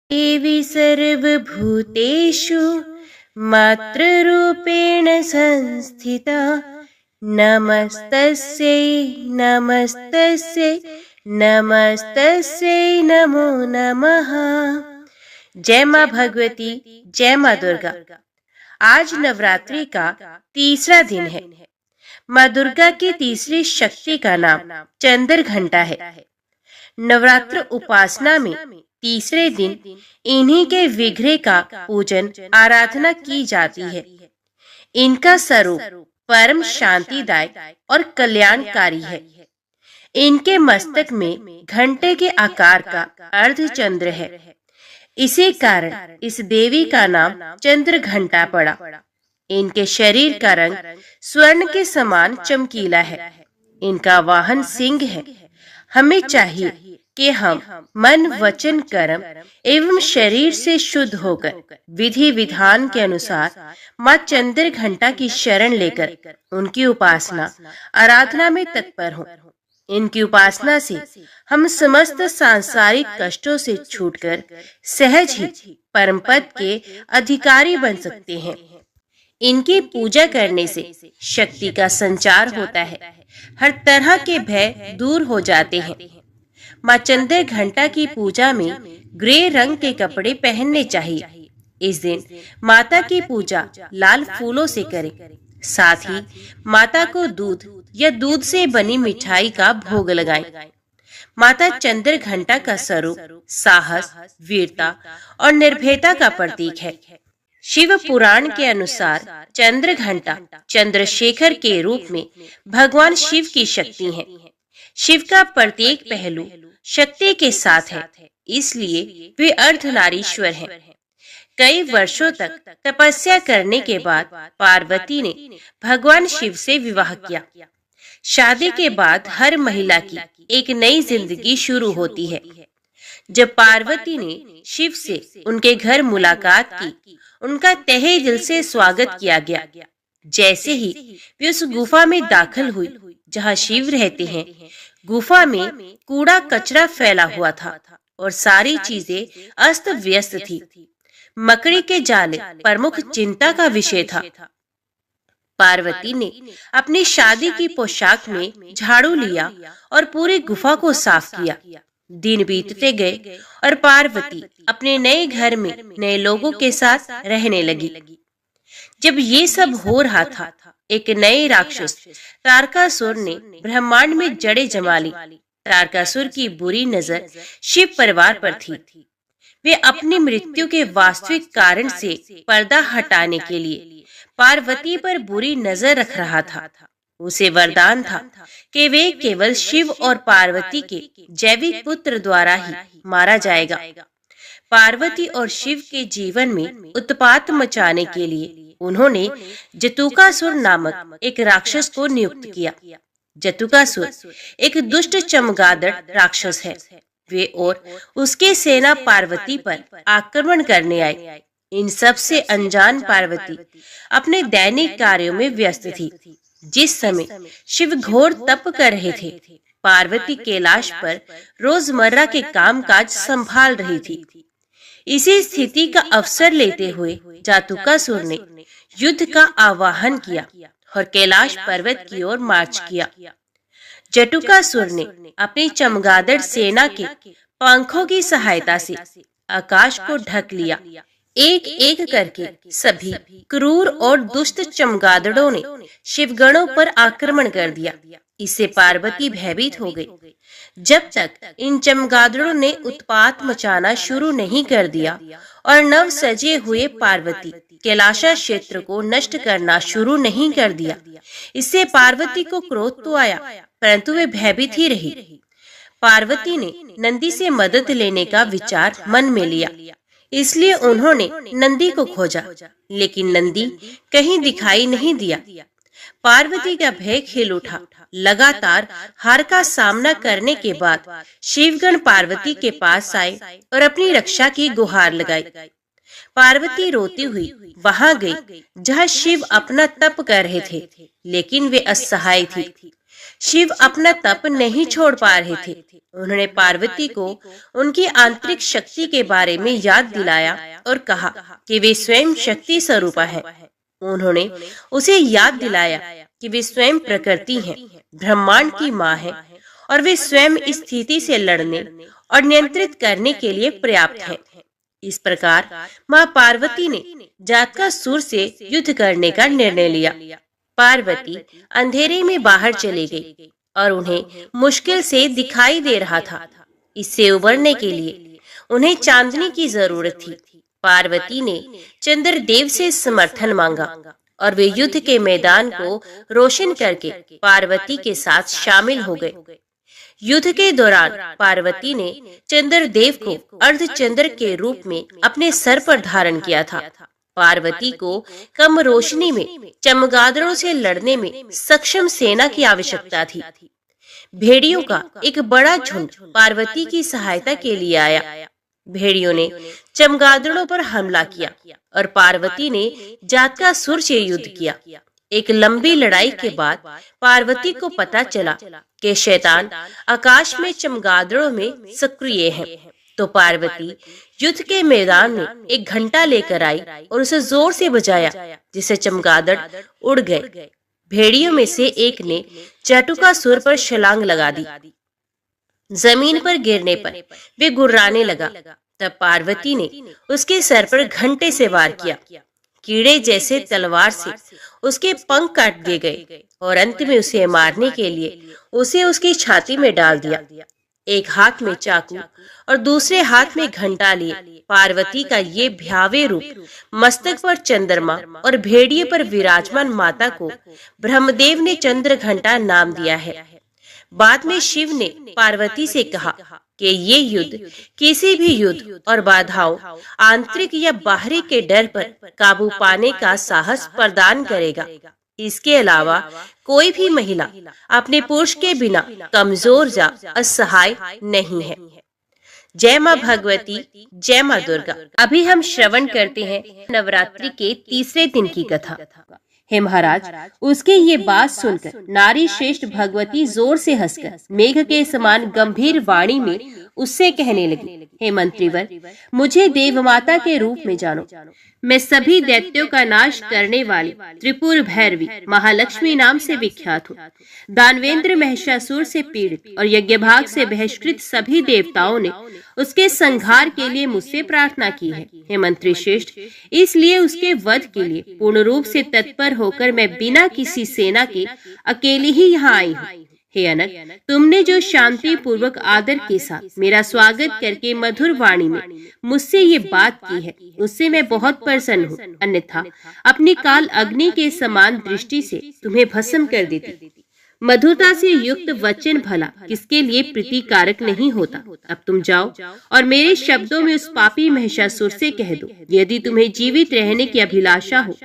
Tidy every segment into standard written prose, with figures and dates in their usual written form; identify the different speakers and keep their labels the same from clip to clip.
Speaker 1: देवी सर्वभूतेषु मातृरूपेण संस्थिता। नमस्तस्यै नमस्तस्यै नमस्तस्यै नमो नमः। जय माँ भगवती, जय माँ दुर्गा। आज नवरात्रि का तीसरा दिन है। माँ दुर्गा की तीसरी शक्ति का नाम चंद्र घंटा है। नवरात्र उपासना में तीसरे दिन इन्हीं के विग्रह का पूजन आराधना की जाती है। इनका स्वरूप परम शांतिदायक और कल्याणकारी है। इनके मस्तक में घंटे के आकार का अर्धचंद्र है। इसी कारण इस देवी का नाम चंद्र घंटा पड़ा। इनके शरीर का रंग स्वर्ण के समान चमकीला है। इनका वाहन सिंह है। हमें चाहिए कि हम मन वचन कर्म एवं शरीर से शुद्ध होकर विधि विधान के अनुसार माँ चंद्र घंटा की शरण लेकर उनकी उपासना आराधना में तत्पर हों। इनकी उपासना से हम समस्त सांसारिक कष्टों से छूटकर सहज ही परम पद के अधिकारी बन सकते हैं। इनकी पूजा करने से शक्ति का संचार होता है। हर तरह के भय दूर हो जाते हैं। माँ चंद्र घंटा की पूजा में ग्रे रंग के कपड़े पहनने चाहिए। इस दिन माता की पूजा लाल फूलों से करें। साथ ही माता को दूध या दूध से बनी मिठाई का भोग लगाएं। माता चंद्र घंटा का स्वरूप साहस, वीरता और निर्भयता का प्रतीक है। शिव पुराण के अनुसार चंद्र घंटा चंद्रशेखर के रूप में भगवान शिव की शक्ति है। शिव का प्रत्येक पहलू शक्ति के साथ है, इसलिए वे अर्धनारीश्वर हैं। कई वर्षों तक तपस्या करने के बाद पार्वती ने भगवान शिव से विवाह किया। शादी के बाद हर महिला की एक नई जिंदगी शुरू होती है। जब पार्वती ने शिव से उनके घर मुलाकात की, उनका तहे दिल से स्वागत किया गया। जैसे ही वे उस गुफा में दाखिल हुई जहाँ शिव रहते हैं, गुफा में कूड़ा कचरा फैला हुआ था और सारी चीजें अस्त व्यस्त थी। मकड़ी के जाले प्रमुख चिंता का विषय था। पार्वती ने अपनी शादी की पोशाक में झाड़ू लिया और पूरी गुफा को साफ किया। दिन बीतते गए और पार्वती अपने नए घर में नए लोगों के साथ रहने लगी। जब ये सब हो रहा था, एक नए राक्षस तारकासुर ने ब्रह्मांड में जड़ें जमा ली। तारकासुर की बुरी नजर शिव परिवार पर थी। वे अपनी मृत्यु के वास्तविक कारण से पर्दा हटाने के लिए पार्वती पर बुरी नजर रख रहा था। उसे वरदान था कि वे केवल शिव और पार्वती के जैविक पुत्र द्वारा ही मारा जाएगा। पार्वती और शिव के जीवन में उत्पात मचाने के लिए उन्होंने जतुकासुर नामक एक राक्षस को नियुक्त किया। जतुकासुर एक दुष्ट चमगादड़ राक्षस है। वे और उसके सेना पार्वती पर आक्रमण करने आए। इन सब से अनजान पार्वती अपने दैनिक कार्यों में व्यस्त थी। जिस समय शिव घोर तप कर रहे थे, पार्वती कैलाश पर रोजमर्रा के कामकाज संभाल रही थी। इसी स्थिति का अवसर लेते हुए जतुकासुर ने युद्ध का आह्वान किया और कैलाश पर्वत की ओर मार्च किया। जटुकासुर ने अपनी चमगादड़ सेना के पंखों की सहायता से आकाश को ढक लिया। एक एक करके सभी क्रूर और दुष्ट चमगादड़ों ने शिवगणों पर आक्रमण कर दिया। इससे पार्वती भयभीत हो गई। जब तक इन चमगादड़ों ने उत्पात मचाना शुरू नहीं कर दिया और नव सजे हुए पार्वती कैलाशा क्षेत्र को नष्ट करना शुरू नहीं कर दिया, इससे पार्वती को क्रोध तो आया, परंतु वे भयभीत ही रही। पार्वती ने नंदी से मदद लेने का विचार मन में लिया। इसलिए उन्होंने नंदी को खोजा, लेकिन नंदी कहीं दिखाई नहीं दिया। पार्वती का भय खेल उठा। लगातार हार का सामना करने के बाद शिवगण पार्वती के पास आए और अपनी रक्षा की गुहार लगाई। पार्वती रोती हुई वहां गई जहां शिव अपना तप कर रहे थे, लेकिन वे असहाय थी। शिव अपना तप नहीं छोड़ पा रहे थे। उन्होंने पार्वती को उनकी आंतरिक शक्ति के बारे में याद दिलाया और कहा कि वे स्वयं शक्ति स्वरूपा है। उन्होंने उसे याद दिलाया कि वे स्वयं प्रकृति हैं, ब्रह्मांड की माँ है और वे स्वयं इस स्थिति से लड़ने और नियंत्रित करने के लिए पर्याप्त हैं। इस प्रकार माँ पार्वती ने जातकासुर से युद्ध करने का निर्णय लिया। पार्वती अंधेरे में बाहर चली गई और उन्हें मुश्किल से दिखाई दे रहा था। इससे उबरने के लिए उन्हें चांदनी की जरूरत थी। पार्वती ने चंद्रदेव से समर्थन मांगा और वे युद्ध के मैदान को रोशन करके पार्वती के साथ शामिल हो गए। युद्ध के दौरान पार्वती ने चंद्रदेव को अर्धचंद्र के रूप में अपने सर पर धारण किया था। पार्वती को कम रोशनी में चमगादड़ों से लड़ने में सक्षम सेना की आवश्यकता थी। भेड़ियों का एक बड़ा झुंड पार्वती की सहायता के लिए आया। भेड़ियों ने चमगादड़ों पर हमला किया और पार्वती ने जातकासुर से युद्ध किया। एक लंबी लड़ाई के बाद पार्वती को पता चला कि शैतान आकाश में चमगादड़ों में सक्रिय है। तो पार्वती युद्ध के मैदान में एक घंटा लेकर आई और उसे जोर से बजाया, जिससे चमगादड़ उड़ गए। भेड़ियों में से एक ने जातकासुर पर छलांग लगा दी। जमीन पर गिरने पर वे गुर्राने लगा। तब पार्वती ने उसके सर पर घंटे से वार किया। कीड़े जैसे तलवार से उसके पंख काट दिए गए और अंत में उसे मारने के लिए उसे उसकी छाती में डाल दिया। एक हाथ में चाकू और दूसरे हाथ में घंटा लिए पार्वती का ये भयावह रूप मस्तक पर चंद्रमा और भेड़िए पर विराजमान माता को ब्रह्मदेव ने चंद्र घंटा नाम दिया है। बाद में शिव ने पार्वती से कहा कि ये युद्ध किसी भी युद्ध और बाधाओं, आंतरिक या बाहरी के डर पर काबू पाने का साहस प्रदान करेगा। इसके अलावा कोई भी महिला अपने पुरुष के बिना कमजोर या असहाय नहीं है। जय माँ भगवती, जय माँ दुर्गा। अभी हम श्रवण करते हैं नवरात्रि के तीसरे दिन की कथा। हे महाराज, उसके ये बात सुनकर नारी श्रेष्ठ भगवती जोर से हंसकर मेघ के समान गंभीर वाणी में उससे कहने लगी, हे मंत्रीवर, मुझे देव माता के रूप में जानो। मैं सभी दैत्यों का नाश करने वाली त्रिपुर भैरवी महालक्ष्मी नाम से विख्यात हूँ। दानवेंद्र महिषासुर से पीड़ित और यज्ञभाग से बहिष्कृत सभी देवताओं ने उसके संहार के लिए मुझसे प्रार्थना की है। हे मंत्री श्रेष्ठ, इसलिए उसके वध के लिए पूर्ण रूप से तत्पर होकर मैं बिना किसी सेना के अकेली ही यहाँ आई हूँ। हे अनक, तुमने जो शांति पूर्वक आदर के साथ मेरा स्वागत करके मधुर वाणी में मुझसे ये बात की है, उससे मैं बहुत प्रसन्न हूँ। अन्यथा अपनी काल अग्नि के समान दृष्टि से तुम्हें भस्म कर देती। मधुरता से युक्त वचन भला किसके लिए प्रीतिकारक नहीं होता। अब तुम जाओ और मेरे शब्दों में उस पापी महिषासुर से कह दो, यदि तुम्हें जीवित रहने की अभिलाषा हो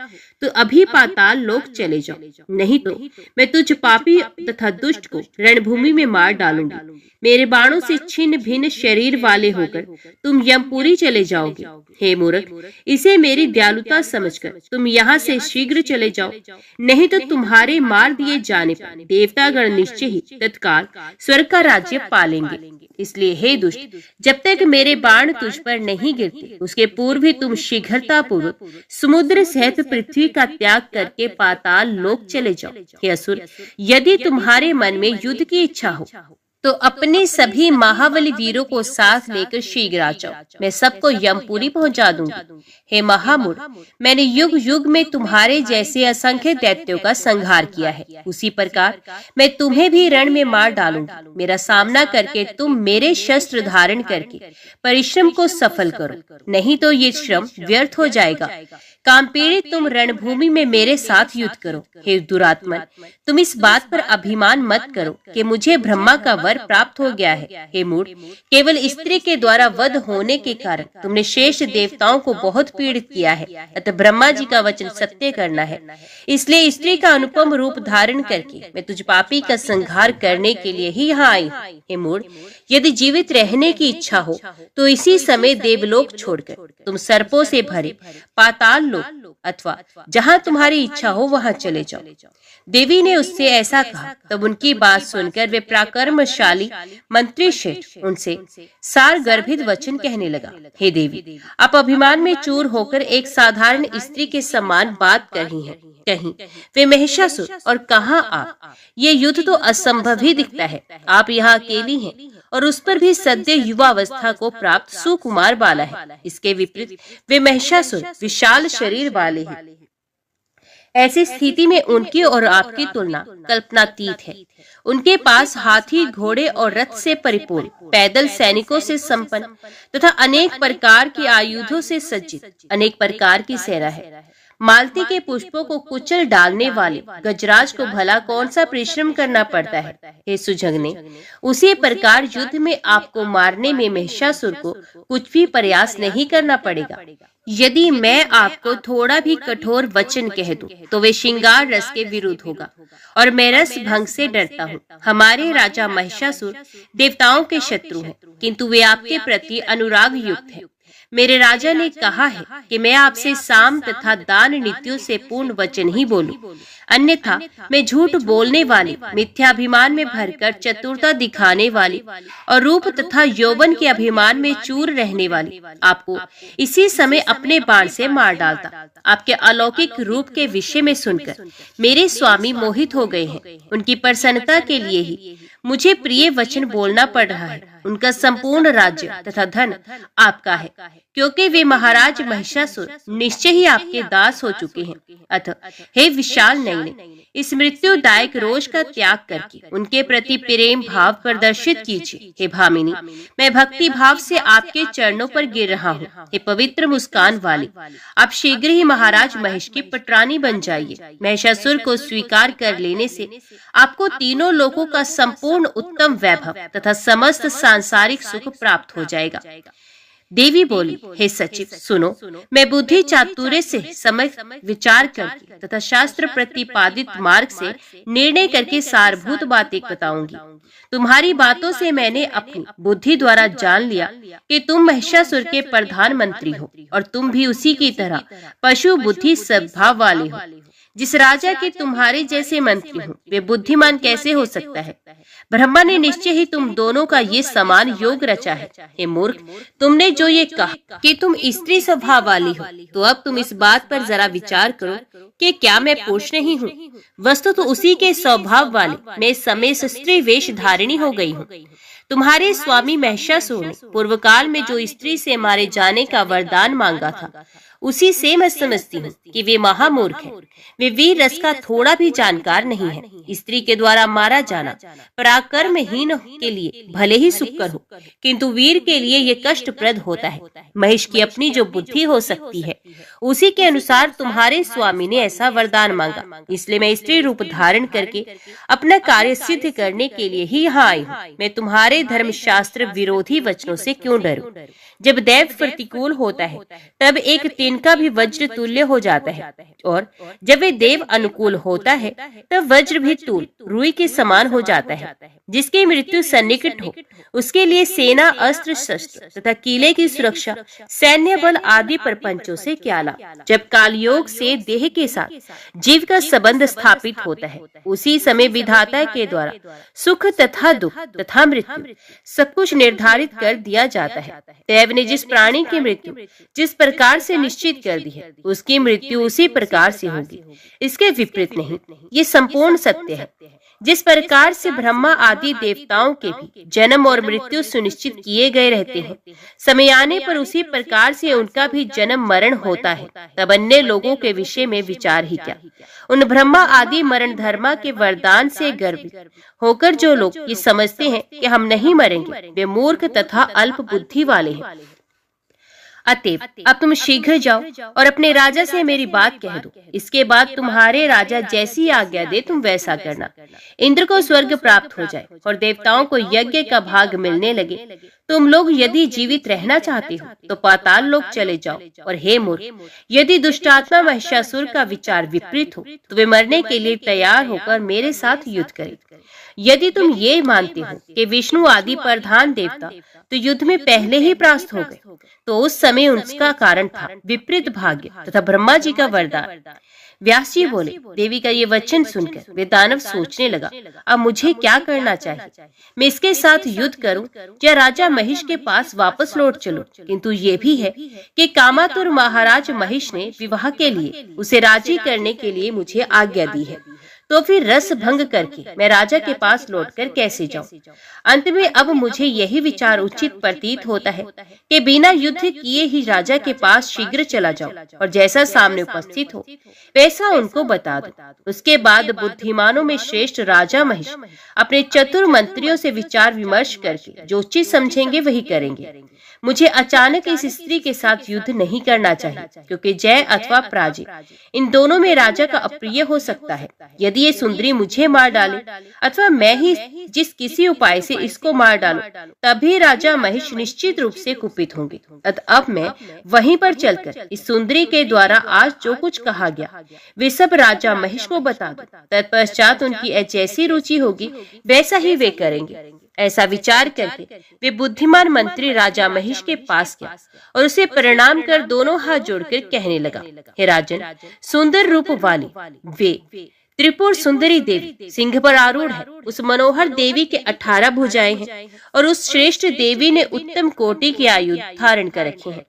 Speaker 1: तो अभी पाताल लोक चले जाओ, नहीं तो मैं तुझ पापी तथा दुष्ट को रणभूमि में मार डालूंगी। मेरे बाणों से छिन्न भिन्न शरीर वाले होकर तुम यमपुरी चले जाओगे। हे मूर्ख, इसे मेरी दयालुता समझकर तुम यहाँ से शीघ्र चले जाओ, नहीं तो तुम्हारे मार दिए जाने पर देवतागण निश्चय ही तत्काल स्वर्ग का राज्य पालेंगे। इसलिए हे दुष्ट, जब तक मेरे बाण तुझ पर नहीं गिरते उसके पूर्व ही तुम शीघ्रता पूर्वक समुद्र सहित पृथ्वी का त्याग करके पाताल लोक चले जाओ। हे असुर, यदि तुम्हारे मन में युद्ध की इच्छा हो तो अपने सभी महाबली वीरों को साथ लेकर शीघ्र आ जाओ, मैं सबको यमपुरी पहुंचा दूंगी। हे महामूढ़, मैंने युग युग में तुम्हारे जैसे असंख्य दैत्यों का संहार किया है, उसी प्रकार मैं तुम्हें भी रण में मार डालूंगी। मेरा सामना करके तुम मेरे शस्त्र धारण करके परिश्रम को सफल करो, नहीं तो ये श्रम व्यर्थ हो जाएगा। काम पीड़ित तुम रणभूमि में मेरे साथ युद्ध करो। हे दुरात्मन, तुम इस बात पर अभिमान मत करो कि मुझे ब्रह्मा का वर प्राप्त हो गया है। हे मूढ़, केवल स्त्री के द्वारा वध होने के कारण तुमने शेष देवताओं को बहुत पीड़ित किया है, अतः ब्रह्मा जी का वचन सत्य करना है। इसलिए स्त्री का अनुपम रूप धारण करके मैं तुझ पापी का संहार करने के लिए ही यहाँ आई। हे मूढ़, यदि जीवित रहने की इच्छा हो तो इसी समय देवलोक छोड़कर तुम सर्पों से भरे पाताल लोक अथवा जहाँ तुम्हारी इच्छा हो वहाँ चले जाओ। देवी ने उससे ऐसा कहा। तब उनकी बात सुनकर वे पराक्रमशाली मंत्री श्रेष्ठ उनसे सार गर्भित वचन कहने लगा। हे देवी, आप अभिमान में चूर होकर एक साधारण स्त्री के समान बात कर रही हैं। कहीं वे महिषासुर और कहाँ आप? ये युद्ध तो असंभव ही दिखता है। आप यहाँ अकेली हैं और उस पर भी सद्य युवावस्था को प्राप्त सुकुमार बाला है। इसके विपरीत वे महिषासुर विशाल शरीर वाले हैं। ऐसी स्थिति में उनकी और आपकी तुलना कल्पनातीत है। उनके पास हाथी, घोड़े और रथ से परिपूर्ण, पैदल सैनिकों से संपन्न तथा अनेक प्रकार के आयुधों से सज्जित अनेक प्रकार की सेना है। मालती के पुष्पों को कुचल डालने वाले गजराज को भला कौन सा परिश्रम करना पड़ता है? हे सुजगने, उसी प्रकार युद्ध में आपको मारने में महिषासुर को कुछ भी प्रयास नहीं करना पड़ेगा। यदि मैं आपको थोड़ा भी कठोर वचन कह दूं, तो वे श्रृंगार रस के विरुद्ध होगा और मैं रस भंग से डरता हूँ। हमारे राजा महिषासुर देवताओं के शत्रु हैं, किंतु वे आपके प्रति अनुराग युक्त हैं। मेरे राजा ने कहा है कि मैं आपसे साम तथा दान नीतियों से पूर्ण वचन ही बोलूं, अन्यथा मैं झूठ बोलने वाली, मिथ्याभिमान में भरकर चतुरता दिखाने वाली और रूप तथा यौवन के अभिमान में चूर रहने वाली आपको इसी समय अपने बाण से मार डालता। आपके अलौकिक रूप के विषय में सुनकर मेरे स्वामी मोहित हो गए हैं। उनकी प्रसन्नता के लिए ही मुझे प्रिय वचन बोलना पड़ रहा है। उनका संपूर्ण राज्य तथा धन आपका है, क्योंकि वे महाराज महिषासुर निश्चय ही आपके दास हो चुके हैं। अतः हे विशाल नयने, इस मृत्युदायक रोष का त्याग करके उनके प्रति प्रेम भाव प्रदर्शित कीजिए। हे भामिनी, मैं भक्ति भाव से आपके चरणों पर गिर रहा हूँ। हे पवित्र मुस्कान वाली, आप शीघ्र ही महाराज महेश की पटरानी बन जाइए। महिषासुर को स्वीकार कर लेने से आपको तीनों लोकों का संपूर्ण उत्तम वैभव तथा समस्त सांसारिक सुख प्राप्त हो जाएगा। देवी बोली, हे सचिव सुनो, मैं बुद्धि चातुर्य से समय विचार करके तथा शास्त्र प्रतिपादित मार्ग से निर्णय करके सारभूत बातें बताऊंगी। तुम्हारी बातों से मैंने अपनी बुद्धि द्वारा जान लिया कि तुम महिषासुर के प्रधानमंत्री हो और तुम भी उसी की तरह पशु बुद्धि स्वभाव वाले हो। जिस राजा के तुम्हारे जैसे मंत्री हो, वे बुद्धिमान कैसे हो सकता है? ब्रह्मा ने निश्चय ही तुम दोनों का ये समान योग रचा है। हे मूर्ख, तुमने जो ये कहा कि तुम स्त्री स्वभाव वाली हो, तो अब तुम इस बात पर जरा विचार करो कि क्या मैं पुरुष नहीं हूँ? वस्तु तो उसी के स्वभाव वाले मैं समय स्त्री वेश धारिणी हो गई हूँ। तुम्हारे स्वामी महिषासुर ने पूर्व काल में जो स्त्री से मारे जाने का वरदान मांगा था, उसी से मैं समझती हूँ कि वे महामूर्ख हैं। वे वीर रस का थोड़ा भी जानकार नहीं है। स्त्री के द्वारा मारा जाना पराक्रमहीन के लिए भले ही सुखकर हो, किंतु वीर के लिए ये कष्टप्रद होता है। महेश की अपनी जो बुद्धि हो सकती है, उसी के अनुसार तुम्हारे स्वामी ने ऐसा वरदान मांगा। इसलिए मैं स्त्री रूप धारण करके अपना कार्य सिद्ध करने के लिए ही यहाँ आई हूँ। मैं तुम्हारे धर्मशास्त्र विरोधी वचनों से क्यों डरूं? जब दैव प्रतिकूल होता है, तब एक तिनका भी वज्र तुल्य हो जाता है, और जब वे देव अनुकूल होता है, तब वज्र भी तूल रुई के समान हो जाता है। जिसकी मृत्यु सन्निकट हो, उसके लिए सेना, अस्त्र शस्त्र तथा किले की सुरक्षा, सैन्य बल आदि प्रपंचों से क्या लाभ? जब कालयोग से देह के साथ जीव का संबंध स्थापित होता है, उसी समय विधाता के द्वारा सुख तथा दुख तथा मृत्यु सब कुछ निर्धारित कर दिया जाता है। दैव ने जिस प्राणी की मृत्यु जिस प्रकार से निश्चित कर दी है, उसकी मृत्यु उसी प्रकार से होगी, इसके विपरीत नहीं। ये संपूर्ण सत्य है। जिस प्रकार से ब्रह्मा आदि देवताओं के भी जन्म और मृत्यु सुनिश्चित किए गए रहते हैं, समय आने पर उसी प्रकार से उनका भी जन्म मरण होता है। तब अन्य लोगों के विषय में विचार ही क्या? उन ब्रह्मा आदि मरण धर्मा के वरदान से गर्वित होकर जो लोग ये समझते हैं कि हम नहीं मरेंगे, वे मूर्ख तथा अल्प बुद्धि वाले हैं। अतएव अब तुम शीघ्र जाओ और अपने राजा से मेरी बात कह दो। इसके बाद तुम्हारे राजा जैसी आज्ञा दे तुम वैसा करना। इंद्र को स्वर्ग प्राप्त हो जाए और देवताओं को यज्ञ का भाग मिलने लगे। तुम लोग यदि जीवित रहना चाहते हो तो पाताल लोक चले जाओ। और हे मूर्ख, यदि दुष्टात्मा महिषासुर का विचार विपरीत हो तो वे मरने के लिए तैयार होकर मेरे साथ युद्ध करे। यदि तुम ये मानते हो कि विष्णु आदि प्रधान देवता तो युद्ध में पहले ही परास्त हो गए, तो उस समय उसका कारण था विपरीत भाग्य तथा ब्रह्मा जी का वरदान। व्यास जी बोले, देवी का ये वचन सुनकर वे दानव सोचने लगा, अब मुझे क्या करना चाहिए? मैं इसके साथ युद्ध करूं या राजा महिष के पास वापस लौट चलूं? किंतु ये भी है कि कामातुर महाराज महिष ने विवाह के लिए उसे राजी करने के लिए मुझे आज्ञा दी है, तो फिर रस भंग करके मैं राजा के पास लौटकर कैसे जाऊं? अंत में अब मुझे यही विचार उचित प्रतीत होता है कि बिना युद्ध किए ही राजा के पास शीघ्र चला जाऊं और जैसा सामने उपस्थित हो वैसा उनको बता दो। उसके बाद बुद्धिमानों में श्रेष्ठ राजा महिष अपने चतुर मंत्रियों से विचार विमर्श करके जो उचित समझेंगे वही करेंगे। मुझे अचानक इस स्त्री के साथ युद्ध नहीं करना चाहिए, क्योंकि जय अथवा पराजय इन दोनों में राजा का अप्रिय हो सकता है। यदि ये सुंदरी मुझे मार डाले अथवा मैं ही जिस किसी उपाय से इसको मार डालूं, तभी राजा महिष निश्चित रूप से कुपित होंगे। अतः अब मैं वहीं पर चलकर इस सुंदरी के द्वारा आज जो कुछ कहा गया वे सब राजा महिष को बता दूं। तत्पश्चात उनकी जैसी रुचि होगी वैसा ही वे करेंगे। ऐसा विचार करके वे बुद्धिमान मंत्री राजा महिष के पास गया और उसे प्रणाम कर दोनों हाथ जोड़कर कहने लगा, हे राजन, सुंदर रूप वाली वे त्रिपुर सुंदरी देवी सिंह पर आरूढ़ है। उस मनोहर देवी के 18 भुजाएं हैं और उस श्रेष्ठ देवी ने उत्तम कोटि के आयुध धारण कर रखे हैं।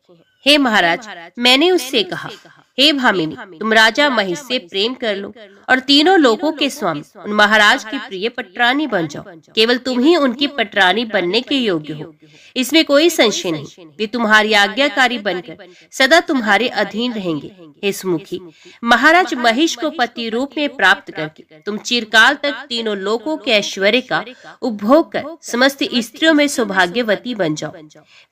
Speaker 1: हे महाराज, मैंने उससे कहा, हे भामिनी, तुम राजा महिष से प्रेम कर लो और तीनों लोगों के स्वामी उन महाराज की प्रिय पटरानी बन जाओ। केवल तुम ही उनकी पटरानी बनने के योग्य हो, इसमें कोई संशय नहीं। वे तुम्हारी आज्ञाकारी बनकर सदा तुम्हारे अधीन रहेंगे। हे सुमुखी, महाराज महिष को पति रूप में प्राप्त करके तुम चिरकाल तक तीनों लोगों के ऐश्वर्य का उपभोग कर समस्त स्त्रियों में सौभाग्यवती बन जाओ।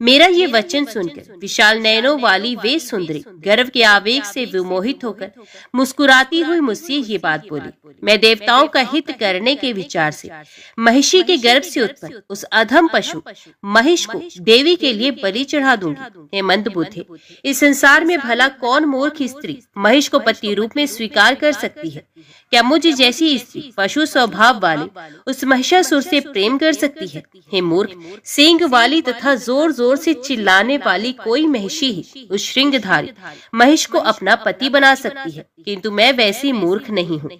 Speaker 1: मेरा ये वचन सुनकर विशाल नयनों वाली वे सुंदरी गर्व के आवेग से विमोहित होकर मुस्कुराती हुई मुझसे ये बात बोली, मैं देवताओं का हित करने के विचार से महिषी के गर्भ से उत्पन्न उस अधम पशु महिष को देवी के लिए बलि चढ़ा दूंगी। हे मंदबुद्धे, इस संसार में भला कौन मूर्ख स्त्री महिष को पति रूप में स्वीकार कर सकती है? क्या मुझ जैसी स्त्री पशु स्वभाव वाले उस महिषासुर से प्रेम कर सकती है? हे मूर्ख, सींग वाली तथा जोर जोर से चिल्लाने वाली कोई महिषी ही उस श्रृंगधारी महिष को अपना पति बना सकती है, किंतु मैं वैसी मूर्ख नहीं हूँ।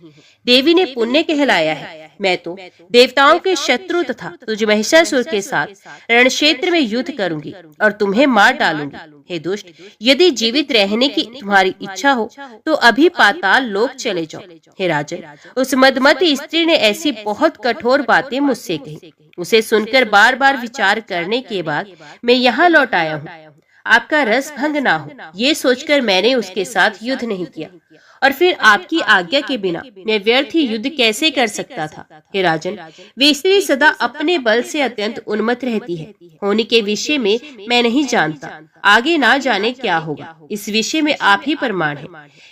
Speaker 1: देवी ने पुण्य कहलाया है। मैं तो देवताओं के शत्रु तथा तुझ महिषासुर के साथ रणक्षेत्र में युद्ध करूंगी और तुम्हें मार डालूंगी। हे दुष्ट, यदि जीवित रहने की तुम्हारी इच्छा हो तो अभी पाताल लोक चले जाओ। हे राजन, उस मदमती स्त्री ने ऐसी बहुत कठोर बातें मुझसे कही। उसे सुनकर बार बार विचार करने के बाद मैं यहाँ लौट आया हूँ। आपका रस भंग ना हो ये सोचकर मैंने उसके साथ युद्ध नहीं किया, और फिर आपकी आज्ञा के बिना मैं व्यर्थ ही युद्ध कैसे कर सकता था? हे राजन, वे स्त्री सदा अपने बल से अत्यंत उन्मत्त रहती है। होने के विषय में मैं नहीं जानता, आगे ना जाने क्या होगा। इस विषय में आप ही प्रमाण है।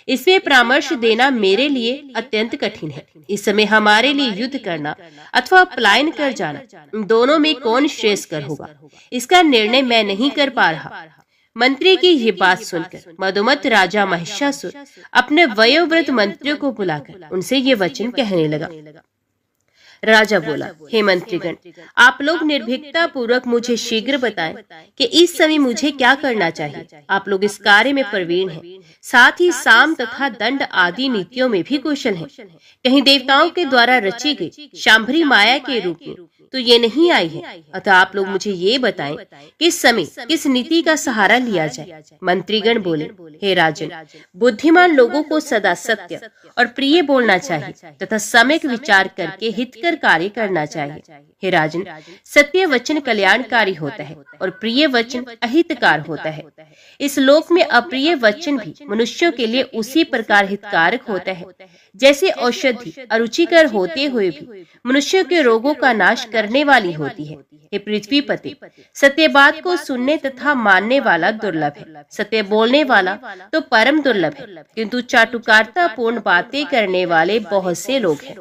Speaker 1: इसमें परामर्श देना मेरे लिए अत्यंत कठिन है। इस समय हमारे लिए युद्ध करना अथवा पलायन कर जाना, इन दोनों में कौन श्रेयस्कर होगा, इसका निर्णय मैं नहीं कर पा रहा। मंत्री की ये बात सुनकर मदोमत राजा महिषासुर अपने वयोवृद्ध मंत्रियों को बुलाकर उनसे ये वचन कहने लगा। राजा बोला, हे मंत्रीगण, आप लोग निर्भीकता पूर्वक मुझे शीघ्र बताएं कि इस समय मुझे क्या करना चाहिए। आप लोग इस कार्य में प्रवीण हैं, साथ ही साम तथा दंड आदि नीतियों में भी कुशल हैं। कहीं देवताओं के द्वारा रची गई शांभरी माया के रूप में तो ये नहीं आई है। अतः आप लोग मुझे ये बताएं कि इस समय किस नीति का सहारा लिया जाए। मंत्रीगण बोले, हे राजन, बुद्धिमान लोगों को सदा सत्य और प्रिय बोलना चाहिए तथा सम्यक विचार करके हितकर कार्य करना चाहिए। हे राजन, सत्य वचन कल्याणकारी होता है और प्रिय वचन अहितकार होता है। इस लोक में अप्रिय वचन भी मनुष्यों के लिए उसी प्रकार हितकारक होता है जैसे औषधि अरुचिकर होते हुए भी मनुष्य के रोगों का नाश करने वाली होती है। हे पृथ्वीपति, सत्य बात को सुनने तथा मानने वाला दुर्लभ है, सत्य बोलने वाला तो परम दुर्लभ है, किंतु चाटुकारिता पूर्ण बातें करने वाले बहुत से लोग हैं।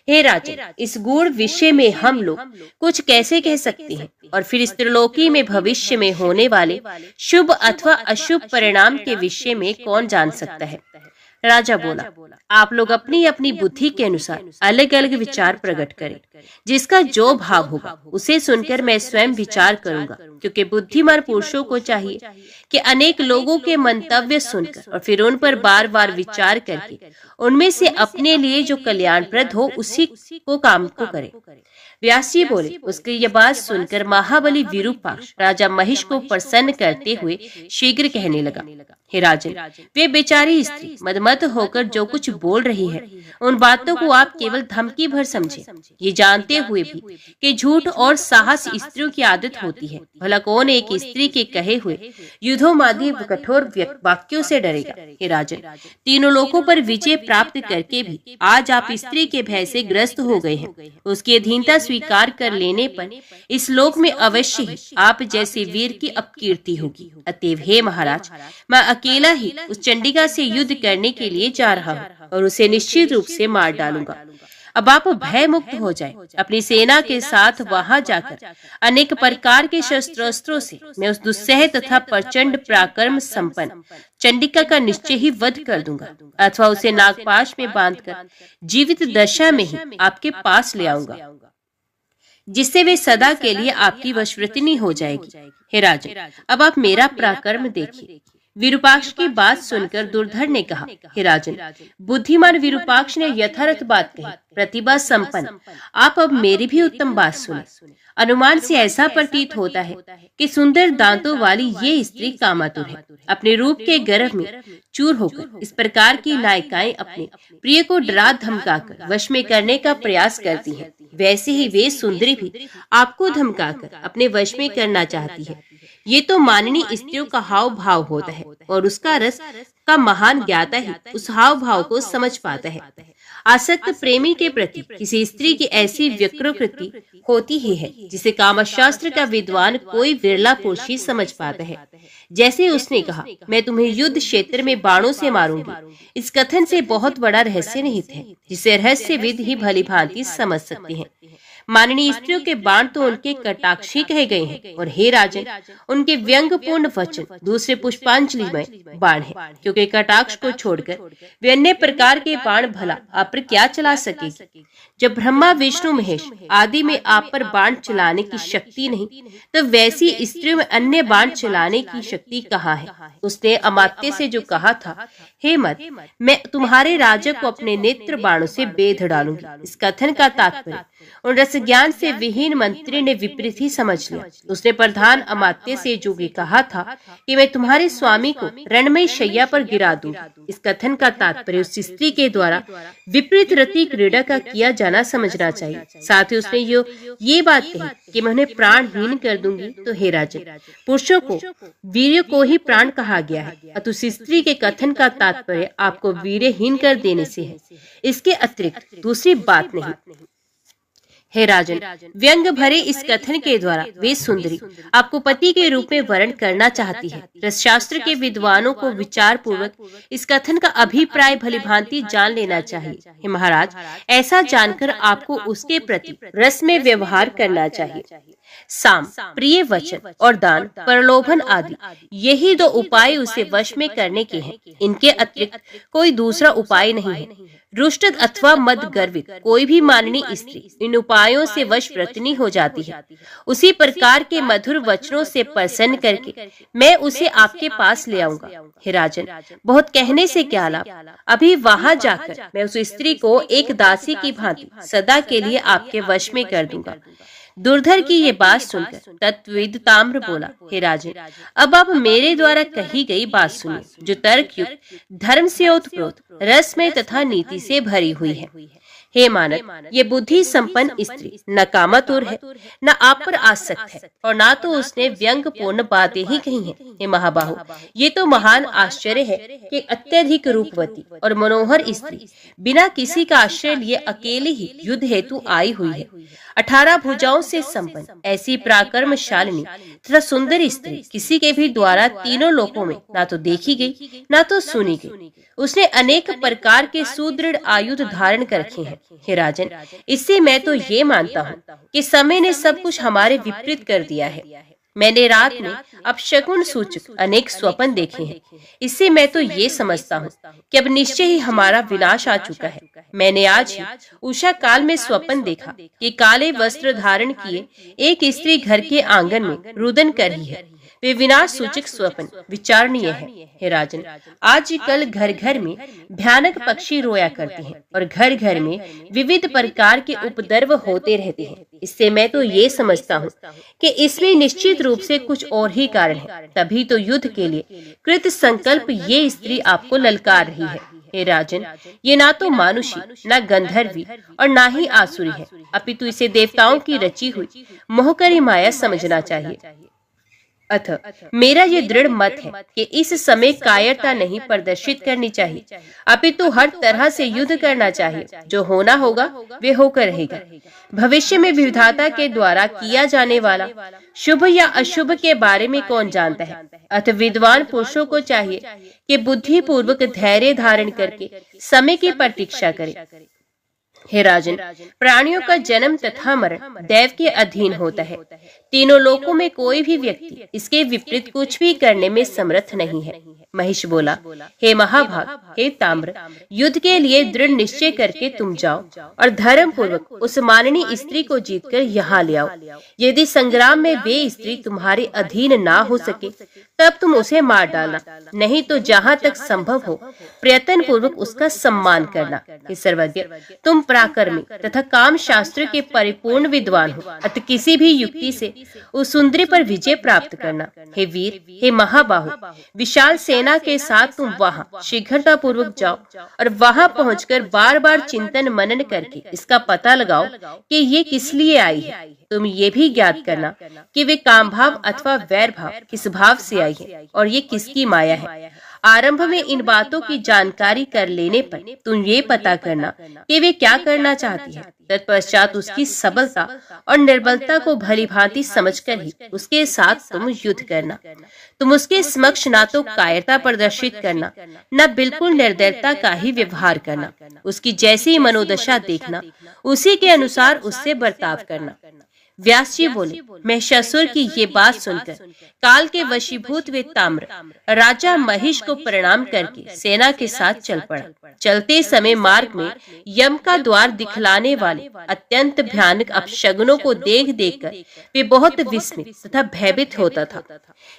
Speaker 1: हे राजन, इस गूढ़ विषय में हम लोग कुछ कैसे कह सकते हैं, और फिर इस त्रिलोकी में भविष्य में होने वाले शुभ अथवा अशुभ परिणाम के विषय में कौन जान सकता है। राजा बोला, आप लोग अपनी अपनी बुद्धि के अनुसार अलग अलग विचार प्रकट करें, जिसका जो भाव होगा उसे सुनकर मैं स्वयं विचार करूंगा, क्योंकि बुद्धिमान पुरुषों को चाहिए कि अनेक लोगों के मंतव्य सुनकर और फिर उन पर बार बार विचार करके उनमें से अपने लिए जो कल्याणप्रद हो उसी को काम को करे। व्यास जी बोले, उसकी यह बात सुनकर महाबली विरूपाक्ष राजा महिष को प्रसन्न करते हुए शीघ्र कहने लगा, हे राजन, वे बेचारी स्त्री मदमत होकर जो कुछ बोल रही है, उन बातों को आप केवल धमकी भर समझे, ये जानते हुए भी कि झूठ और साहस स्त्रियों की आदत होती है। भला कौन एक स्त्री के कहे हुए युद्धोमादि कठोर वाक्यों से डरेगा। हे राजन, तीनों लोकों पर विजय प्राप्त करके भी आज आप स्त्री के भय से ग्रस्त हो गए हैं। उसकी अधीनता स्वीकार कर लेने पर इस लोक में अवश्य ही आप जैसे वीर की अपकीर्ति होगी। अतएव हे महाराज, मैं अकेला ही उस चंडिका से युद्ध करने के लिए जा रहा हूँ और उसे निश्चित रूप से मार डालूंगा। अब आप भय मुक्त हो जाएं। अपनी सेना के साथ वहां जाकर अनेक प्रकार के शस्त्रास्त्रों से मैं उस दुस्सह तथा प्रचंड पराक्रम संपन्न चंडिका का निश्चय ही वध कर दूंगा, अथवा उसे नागपाश में बांधकर जीवित दशा में ही आपके पास ले आऊंगा, जिससे वे सदा के लिए आपकी वशवर्तिनी हो जाएगी। हे राजन, अब आप मेरा पराक्रम देखिए। विरूपाक्ष की बात सुनकर दुर्धर ने कहा, हे राजन, बुद्धिमान विरूपाक्ष ने यथार्थ बात कही, प्रतिभा संपन्न, आप अब मेरी भी उत्तम बात सुने। अनुमान से ऐसा प्रतीत होता है कि सुंदर दांतों वाली ये स्त्री कामातुर है। अपने रूप के गर्व में चूर होकर इस प्रकार की नायिकाएं अपने प्रिय को डरा धमकाकर वश में करने का प्रयास करती हैं। वैसे ही वे सुंदरी भी आपको धमकाकर अपने वश में करना चाहती है। ये तो माननीय स्त्रियों का हाव भाव होता है, और उसका रस का महान ज्ञाता ही उस हाव भाव को समझ पाता है। आसक्त प्रेमी के प्रति किसी स्त्री की ऐसी व्यक्रोकृति होती ही है, जिसे कामशास्त्र का विद्वान कोई विरला पुरुष ही समझ पाता है। जैसे उसने कहा, मैं तुम्हें युद्ध क्षेत्र में बाणों से मारूंगी, इस कथन से बहुत बड़ा रहस्य निहित है, जिसे रहस्यविद ही भली भांति समझ सकते हैं। माननीय स्त्रियों के बाण तो उनके कटाक्षी कहे गए हैं, और हे राजन, उनके व्यंग्यपूर्ण वचन दूसरे पुष्पांजलिमय बाण है, क्योंकि कटाक्ष को छोड़कर वे अन्य प्रकार के बाण भला आप पर क्या चला सकेगी। जब ब्रह्मा विष्णु महेश आदि में आप पर बाण चलाने की शक्ति नहीं, तो वैसी स्त्रियों में अन्य बाण चलाने की शक्ति कहाँ है। उसने अमात्य से जो कहा था, हे मत, मैं तुम्हारे राजा को अपने नेत्र बाणों से बेध डालूंगी, इस कथन का तात्पर्य उन रस ज्ञान से विहीन मंत्री ने विपरीत ही समझ लिया। उसने प्रधान अमात्य से जो भी कहा था कि मैं तुम्हारे स्वामी को रणमय शैया पर गिरा दूंगी, इस कथन का तात्पर्य उस स्त्री के द्वारा विपरीत रति क्रीड़ा का किया जाना समझना चाहिए। साथ ही उसने ये बात कही कि मैं उन्हें प्राणहीन कर दूंगी। तो हे राजन, पुरुषों को वीर्य को ही प्राण कहा गया है, अतः उस स्त्री के कथन का तात्पर्य आपको वीर्यहीन कर देने से है, इसके अतिरिक्त दूसरी बात नहीं। हे राजन, व्यंग भरे इस कथन के द्वारा वे सुंदरी आपको पति के रूप में वर्ण करना चाहती है। रसशास्त्र के विद्वानों को विचार पूर्वक इस कथन का अभिप्राय भलीभांति जान लेना चाहिए। हे महाराज, ऐसा जानकर आपको उसके प्रति रस में व्यवहार करना चाहिए। साम, प्रिय वचन और दान, प्रलोभन आदि, यही दो उपाय उसे वश में करने के हैं। इनके अतिरिक्त कोई दूसरा उपाय नहीं है। रुष्ट अथवा मद गर्वित कोई भी माननीय स्त्री इन उपायों से वशवर्तिनी हो जाती है। उसी प्रकार के मधुर वचनों से प्रसन्न करके मैं उसे आपके पास ले आऊंगा। हे राजन, बहुत कहने से क्या लाभ, अभी वहां जाकर मैं उस स्त्री को एक दासी की भांति सदा के लिए आपके वश में कर दूंगा। दुर्धर की ये बात सुनकर तत्वविद ताम्र बोला, हे राजन, अब आप मेरे द्वारा कही गई बात सुनिए, जो तर्क युक्त, धर्म से ओतप्रोत, रस में तथा नीति से भरी हुई है। हे मानव, ये बुद्धि संपन्न स्त्री न कामातुर है, न आप पर आसक्त है, और न तो उसने व्यंग्यपूर्ण बातें ही कही हैं। हे महाबाहु, ये तो महान आश्चर्य है कि अत्यधिक रूपवती और मनोहर स्त्री बिना किसी का आश्रय लिए अकेले ही युद्ध हेतु आई हुई है। 18 भुजाओं से संपन्न ऐसी पराक्रमशालिनी तथा सुंदर स्त्री किसी के भी द्वारा तीनों लोकों में ना तो देखी गई ना तो सुनी गई। उसने अनेक प्रकार के सुदृढ़ आयुध धारण कर रखे हैं। हे राजन, इससे मैं तो ये मानता हूँ कि समय ने सब कुछ हमारे विपरीत कर दिया है। मैंने रात में अपशकुन सूचक अनेक स्वप्न देखे हैं। इससे मैं तो ये समझता हूँ कि अब निश्चय ही हमारा विनाश आ चुका है। मैंने आज ही उषा काल में स्वप्न देखा कि काले वस्त्र धारण किए एक स्त्री घर के आंगन में रुदन कर रही है। वे विनाश सूचक स्वप्न विचारणीय है। हे राजन, आजकल घर घर में भयानक पक्षी रोया करते हैं और घर घर में विविध प्रकार के उपद्रव होते रहते हैं। इससे मैं तो ये समझता हूँ कि इसमें निश्चित रूप से कुछ और ही कारण है। तभी तो युद्ध के लिए कृत संकल्प ये स्त्री आपको ललकार रही है। हे राजन, ये ना तो मानुषी, न गंधर्वी और ना ही आसुरी है, अपितु इसे देवताओं की रची हुई मोहकरी माया समझना चाहिए। अतः मेरा ये दृढ़ मत है कि इस समय कायरता नहीं प्रदर्शित करनी चाहिए, अपितु हर तरह से युद्ध करना चाहिए। जो होना होगा वे होकर रहेगा। भविष्य में विधाता के द्वारा किया जाने वाला शुभ या अशुभ के बारे में कौन जानता है। अतः विद्वान पुरुषों को चाहिए कि बुद्धि पूर्वक धैर्य धारण करके समय की प्रतीक्षा करे। हे राजन, प्राणियों का जन्म तथा मरण दैव के अधीन होता है। तीनों लोकों में कोई भी व्यक्ति इसके विपरीत कुछ भी करने में समर्थ नहीं है। महिष बोला, हे महाभाग, हे ताम्र, युद्ध के लिए दृढ़ निश्चय करके तुम जाओ और धर्म पूर्वक उस माननीय स्त्री को जीतकर यहाँ ले आओ। यदि संग्राम में वे स्त्री तुम्हारे अधीन ना हो सके तब तुम उसे मार डालना, नहीं तो जहाँ तक संभव हो प्रयत्न पूर्वक उसका सम्मान करना। हे सर्वज्ञ, तुम पराक्रमी तथा काम शास्त्र के परिपूर्ण विद्वान हो, अतः किसी भी युक्ति से उस सुंदरी पर विजय प्राप्त करना। हे वीर, हे महाबाहु, विशाल सेना के साथ तुम वहाँ शीघ्रता पूर्वक जाओ और वहाँ पहुंचकर बार बार चिंतन मनन करके इसका पता लगाओ कि ये किस लिए आई है। तुम ये भी ज्ञात करना कि वे काम भाव अथवा वैर भाव किस भाव से आई है और ये किसकी माया है। आरंभ में इन बातों की जानकारी कर लेने पर तुम ये पता करना कि वे क्या करना चाहती है। तत्पश्चात उसकी सबलता और निर्बलता को भली भांति समझकर ही उसके साथ तुम युद्ध करना। तुम उसके समक्ष ना तो कायरता प्रदर्शित करना, न बिल्कुल निर्दयता का ही व्यवहार करना। उसकी जैसी मनोदशा देखना, उसी के अनुसार उससे बर्ताव करना। व्यास जी बोले, महिषासुर की ये बात सुनकर काल के वशीभूत वे ताम्र राजा महिष को प्रणाम करके सेना के साथ चल पड़ा। चलते समय मार्ग में यम का द्वार दिखलाने वाले अत्यंत भयानक अपशगुनों को देख देखकर वे बहुत विस्मित तथा भयभीत होता था।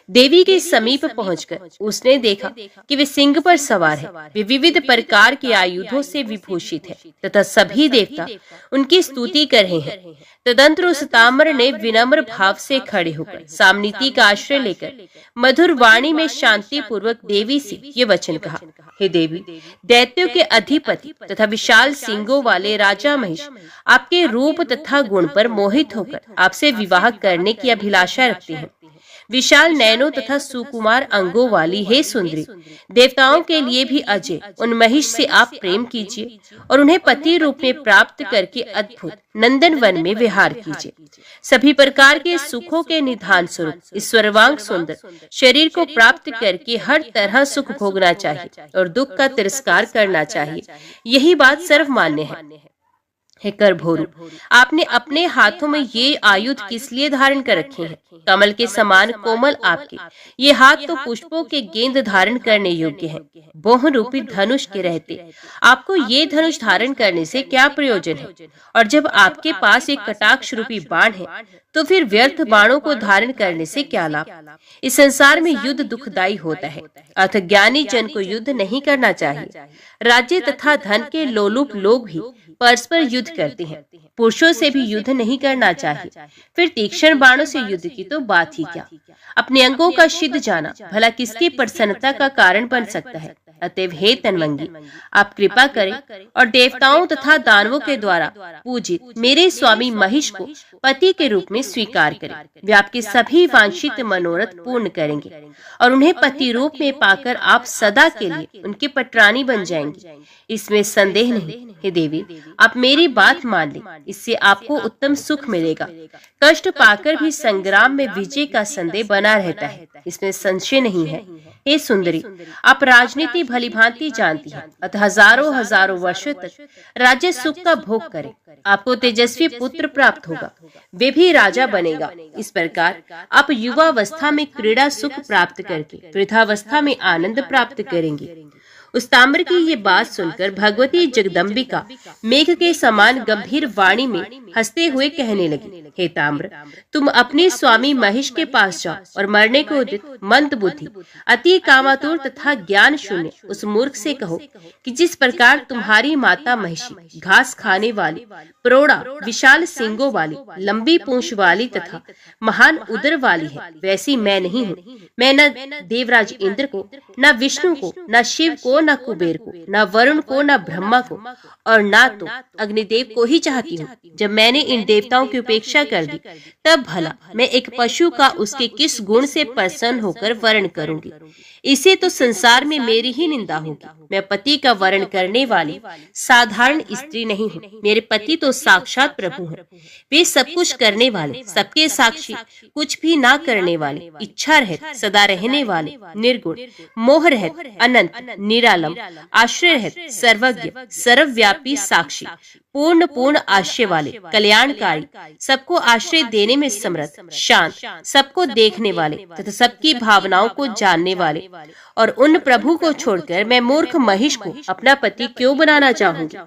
Speaker 1: देवी के समीप पहुंचकर उसने देखा कि वे सिंह पर सवार है। वे विविध प्रकार के आयुधों से विभूषित है तथा सभी देवता उनकी स्तुति कर रहे हैं। तदंतर उस ताम्र ने विनम्र भाव से खड़े होकर सामनीति का आश्रय लेकर मधुर वाणी में शांति पूर्वक देवी से ये वचन कहा, हे देवी, दैत्यों के अधिपति तथा विशाल सिंगों वाले राजा महिष आपके रूप तथा गुण पर मोहित होकर आपसे विवाह करने की अभिलाषा रखते हैं। विशाल नयनों तथा सुकुमार अंगों वाली हे सुंदरी, देवताओं के लिए भी अजय उन महिष से आप प्रेम कीजिए और उन्हें पति रूप में प्राप्त करके अद्भुत नंदन वन में विहार कीजिए। सभी प्रकार के सुखों के निधान स्वरूप इस सर्वांग सुंदर शरीर को प्राप्त करके हर तरह सुख भोगना चाहिए और दुख का तिरस्कार करना चाहिए। यही बात सर्वमान्य है। हे करभोरु, आपने अपने हाथों में ये आयुध किस लिए धारण कर रखे हैं? कमल के समान कोमल आपके ये हाथ तो पुष्पों के गेंद धारण करने योग्य हैं। बोह रूपी धनुष के रहते आपको ये धनुष धारण करने से क्या प्रयोजन है? और जब आपके पास एक कटाक्ष रूपी बाण है तो फिर व्यर्थ बाणों को धारण करने से क्या लाभ? इस संसार में युद्ध दुखदायी होता है, अतः ज्ञानी जन को युद्ध नहीं करना चाहिए। राज्य तथा धन के लोलुप लोग भी परस्पर युद्ध करते हैं। पुरुषों से भी युद्ध नहीं करना चाहिए। फिर तीक्ष्ण बाणों से युद्ध की तो बात ही क्या। अपने अंगों का सिद्ध जाना भला किसकी प्रसन्नता का कारण बन सकता है? अतएव हे तन्वंगी, आप कृपा करें और देवताओं तथा दानवों के द्वारा पूजित मेरे स्वामी महिष को पति के रूप में स्वीकार करें। वे आपके सभी वांछित मनोरथ पूर्ण करेंगे और उन्हें पति रूप में पाकर आप सदा के लिए उनकी पटरानी बन जाएंगे। इसमें संदेह नहीं। हे देवी, आप मेरी बात मान लें, इससे आपको उत्तम सुख मिलेगा। कष्ट पाकर भी संग्राम में विजय का संदेह बना रहता है, इसमें संशय नहीं है। हे सुंदरी, आप राजनीति भलीभांति जानती हैं, अतः हजारों हजारों वर्षों तक राज्य सुख का भोग करें। आपको तेजस्वी पुत्र प्राप्त होगा, वे भी राजा बनेगा। इस प्रकार आप युवावस्था में क्रीड़ा सुख प्राप्त करके वृद्धावस्था में आनंद प्राप्त करेंगे। उस ताम्र की ये बात सुनकर भगवती जगदम्बिका मेघ के समान गंभीर वाणी में हंसते हुए कहने लगी, हे ताम्र, तुम अपने स्वामी महिष के पास जाओ और मरने को उदित मंद बुद्धि, अति कामातुर तथा ज्ञान शून्य उस मूर्ख से कहो कि जिस प्रकार तुम्हारी माता महिषी घास खाने वाली, प्रौढ़ा, विशाल सींगों वाली, लंबी पूंछ वाली तथा महान उदर वाली है, वैसी मैं नहीं हूँ। मैं न देवराज इंद्र को, न विष्णु को, न शिव को, न कुबेर को, न वरुण को, न ब्रह्मा को और न तो अग्निदेव को ही चाहती हूँ। जब मैंने इन देवताओं की उपेक्षा कर दी, तब भला मैं एक पशु का उसके किस गुण से प्रसन्न होकर वर्ण करूंगी? इसे तो संसार में मेरी ही निंदा होगी। मैं पति का वर्ण करने वाली साधारण स्त्री नहीं हूँ। मेरे पति तो साक्षात प्रभु हैं। वे सब कुछ करने वाले, सबके साक्षी, कुछ भी ना करने वाले, इच्छा रहित, सदा रहने वाले, निर्गुण, मोह रहित, अनंत, निरालम, आश्रय रहित, सर्वज्ञ, सर्वव्यापी, साक्षी, पूर्ण आश्रय वाले, कल्याणकारी, सबको आश्रय देने में समर्थ, शांत, सबको देखने वाले तथा सबकी भावनाओं को जानने वाले और उन प्रभु को छोड़कर मैं मूर्ख महिष को अपना पति क्यों बनाना चाहूंगी?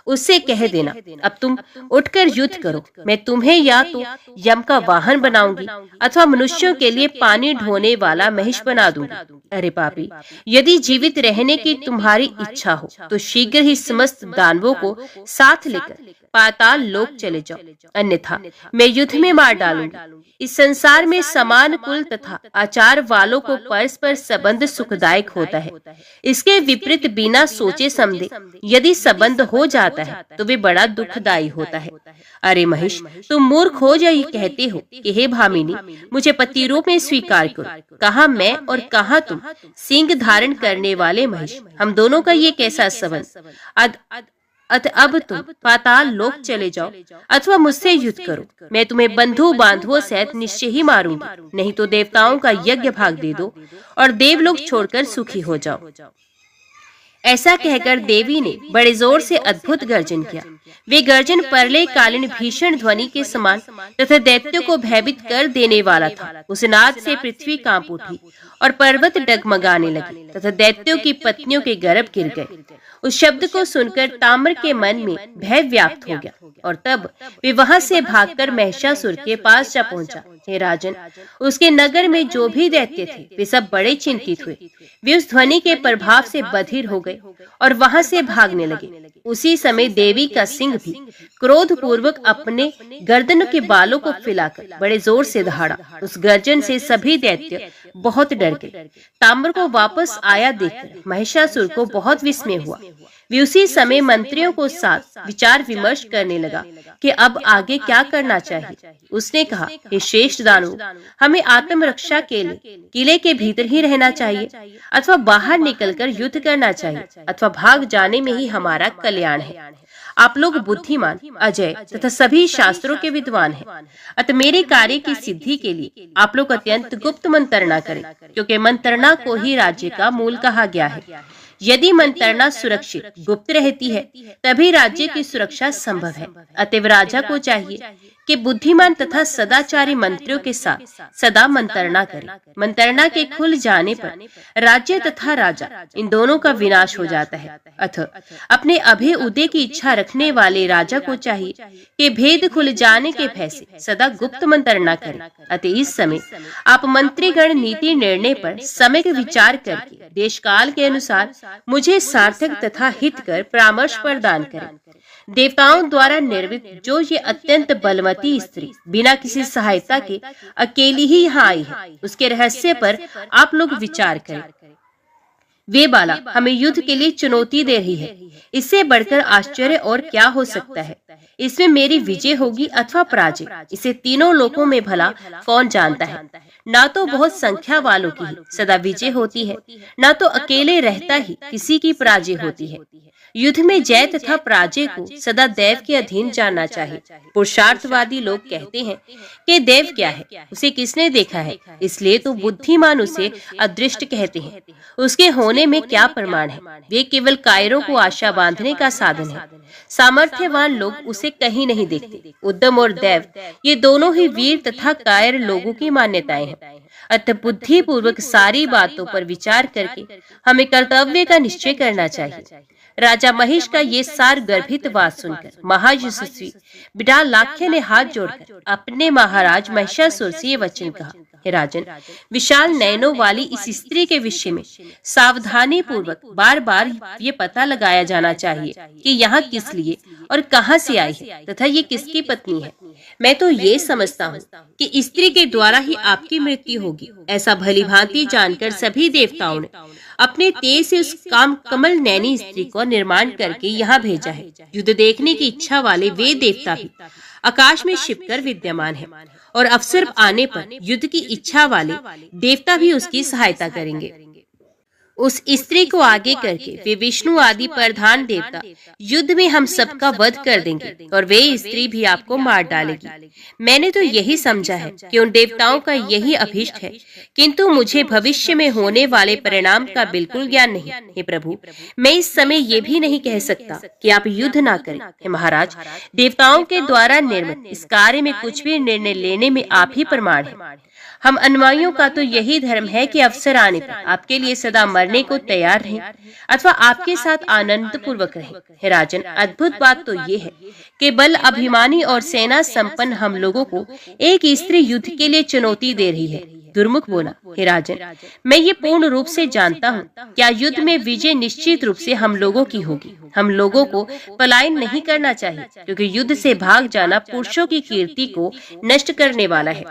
Speaker 1: उससे कह देना, अब तुम उठकर युद्ध करो। मैं तुम्हें या तो यम का वाहन बनाऊंगी अथवा मनुष्यों के लिए पानी ढोने वाला महिष बना दूंगी। अरे पापी, यदि जीवित रहने की तुम्हारी इच्छा हो तो शीघ्र ही समस्त दानवों को साथ लेकर पाताल लोक चले जाओ, अन्यथा मैं युद्ध में मार डालूंगी। इस संसार में समान कुल तथा आचार वालों को परस्पर संबंध सुखदायक होता है। इसके विपरीत बिना सोचे समझे यदि संबंध हो जाता है तो वे बड़ा दुखदायी होता है। अरे महिष, तुम मूर्ख हो या ये कहते हो कि हे भामिनी, मुझे पति रूप में स्वीकार करो। कहाँ मैं और कहाँ तुम, सिंह धारण करने वाले महिष, हम दोनों का ये कैसा संबंध? अब तुम पाताल लोक चले जाओ अथवा मुझसे युद्ध करो। मैं तुम्हें बंधु बांधवों सहित निश्चय ही मारूंगी, नहीं तो देवताओं का यज्ञ भाग दे दो और देवलोक छोड़कर सुखी हो जाओ। ऐसा कहकर देवी ने बड़े जोर से अद्भुत गर्जन किया। वे गर्जन प्रलय कालीन भीषण ध्वनि के समान तथा दैत्यों को भयभीत कर देने वाला था। उस नाद से पृथ्वी कांप उठी और पर्वत डगमगाने लगे तथा दैत्यों की पत्नियों के गर्भ गिर गए। उस शब्द को सुनकर ताम्र के मन में भय व्याप्त हो गया और तब वे वहां से भागकर महिषासुर के पास जा पहुंचा। हे राजन, उसके नगर में जो भी दैत्य थे वे सब बड़े चिंतित हुए। वे उस ध्वनि के प्रभाव से बधिर हो गए और वहां से भागने लगे। उसी समय देवी का सिंह भी क्रोध पूर्वक अपने गर्दन के बालों को फैलाकर बड़े जोर से दहाड़ा। उस गर्जन से सभी दैत्य बहुत डर गए। ताम्र को वापस आया देखकर महिषासुर को बहुत विस्मय हुआ। वे उसी समय मंत्रियों को साथ विचार विमर्श करने लगा कि अब आगे क्या करना चाहिए। उसने कहा, हे श्रेष्ठ दानव, हमें आत्मरक्षा के लिए किले के भीतर ही रहना चाहिए अथवा बाहर निकलकर युद्ध करना चाहिए अथवा भाग जाने में ही हमारा कल्याण है। आप लोग बुद्धिमान, अजय तथा सभी शास्त्रों के विद्वान हैं। अतः मेरे कार्य की सिद्धि के लिए आप लोग अत्यंत गुप्त मंत्रणा करें, क्योंकि मंत्रणा को ही राज्य का मूल कहा गया है। यदि मंत्रणा सुरक्षित गुप्त रहती है तभी राज्य की सुरक्षा संभव है। अतएव राजा को चाहिए कि बुद्धिमान तथा सदाचारी मंत्रियों के साथ सदा मंत्रणा करे। मंत्रणा के खुल जाने पर राज्य तथा राजा इन दोनों का विनाश हो जाता है। अतः अपने अभय उदय की इच्छा रखने वाले राजा को चाहिए कि भेद खुल जाने के भय से सदा गुप्त मंत्रणा करें। अतः इस समय आप मंत्रीगण नीति निर्णय पर समय विचार करके देश काल के अनुसार मुझे सार्थक तथा हितकर परामर्श प्रदान करें। देवताओं द्वारा निर्मित जो ये अत्यंत बलवती स्त्री बिना किसी सहायता के अकेली ही यहाँ आई है, उसके रहस्य पर आप लोग विचार करें। वे बाला हमें युद्ध के लिए चुनौती दे रही है। इससे बढ़कर आश्चर्य और क्या हो सकता है। इसमें मेरी विजय होगी अथवा पराजय, इसे तीनों लोकों में भला कौन जानता है। ना तो बहुत संख्या वालों की ही सदा विजय होती है, ना तो अकेले रहता ही किसी की पराजय होती है। युद्ध में जय तथा पराजय को सदा दैव के अधीन जानना चाहिए। पुरुषार्थवादी लोग कहते हैं कि देव क्या है, उसे किसने देखा है, इसलिए तो बुद्धिमान उसे अदृष्ट कहते हैं। उसके होने में क्या प्रमाण है, वे केवल कायरों को आशा बांधने का साधन है। सामर्थ्यवान लोग उसे कहीं नहीं देखते। उद्यम और दैव ये दोनों ही वीर तथा कायर लोगों की मान्यताएं हैं। अतः बुद्धि पूर्वक सारी बातों पर विचार करके हमें कर्तव्य का निश्चय करना चाहिए। राजा महिष का ये सार गर्भित बात सुनकर महायशस्वी बिडालाख्य ने हाथ जोड़कर अपने महाराज महिषासुर से ये वचन कहा, हे राजन, विशाल नयनों वाली इस स्त्री के विषय में सावधानी पूर्वक बार बार ये पता लगाया जाना चाहिए कि यहाँ किस लिए और कहाँ से आई है तथा ये किसकी पत्नी है। मैं तो ये समझता हूँ कि स्त्री के द्वारा ही आपकी मृत्यु होगी। ऐसा भली भांति जानकर सभी देवताओं ने अपने तेज से उस काम कमल नैनी स्त्री को निर्माण करके यहाँ भेजा है। युद्ध देखने की इच्छा वाले वे देवता भी आकाश में छिपकर विद्यमान है और अवसर आने पर युद्ध की इच्छा वाले देवता भी उसकी सहायता करेंगे। उस स्त्री को आगे करके वे विष्णु आदि प्रधान देवता युद्ध में हम सबका वध कर देंगे और वे स्त्री भी आपको मार डालेगी। मैंने तो यही समझा है कि उन देवताओं का यही अभीष्ट है, किंतु मुझे भविष्य में होने वाले परिणाम का बिल्कुल ज्ञान नहीं। हे प्रभु, मैं इस समय ये भी नहीं कह सकता कि आप युद्ध ना करें। हे महाराज, देवताओं के द्वारा निर्मित इस कार्य में कुछ भी निर्णय लेने में आप ही प्रमाण है। हम अनुयायियों का तो यही धर्म है कि अवसर आने पर आपके लिए सदा मरने को तैयार रहें अथवा आपके साथ आनंद पूर्वक रहें। हे राजन, अद्भुत बात तो ये है कि बल अभिमानी और सेना संपन्न हम लोगों को एक स्त्री युद्ध के लिए चुनौती दे रही है। दुर्मुख बोला, हे राजन, मैं ये पूर्ण रूप से जानता हूँ, क्या युद्ध में विजय निश्चित रूप से हम लोगों की होगी। हम लोगों को पलायन नहीं करना चाहिए, क्योंकि युद्ध से भाग जाना पुरुषों की कीर्ति को नष्ट करने वाला है।